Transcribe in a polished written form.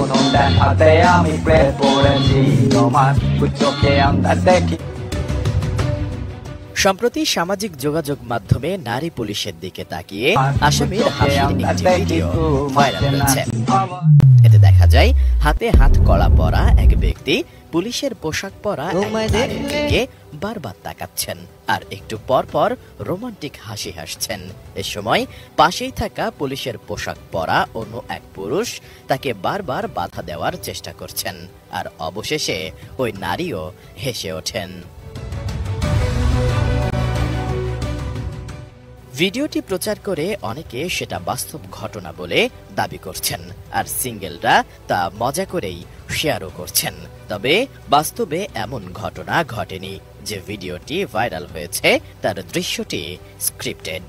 শুনুন দেন হাতে আমি প্রেম পড়েছি তোমার চোখে আমরা দেখি। সম্প্রতি সামাজিক যোগাযোগ মাধ্যমে নারী পুলিশের দিকে তাকিয়ে আসামির হাসির একটি ভিডিও ভাইরাল হয়েছে। এতে দেখা যায় হাতে হাত কড়া পরা এক ব্যক্তি পুলিশের পোশাক পরা এক নারীর দিকে বারবার তাকাচ্ছেন আর একটু পর পর রোমান্টিক হাসি হাসছেন। এ সময় পাশেই থাকা পুলিশের পোশাক পরা অন্য এক পুরুষ তাকে বারবার বাধা দেওয়ার চেষ্টা করছেন আর অবশেষে ওই নারীও হেসে ওঠেন। ভিডিওটি প্রচার করে অনেকে সেটা বাস্তব ঘটনা বলে দাবি করছেন আর সিঙ্গেলরা তা মজা করেই শেয়ারও করছেন। তবে বাস্তবে এমন ঘটনা ঘটেনি। যে ভিডিওটি ভাইরাল হয়েছে তার দৃশ্যটি স্ক্রিপ্টেড।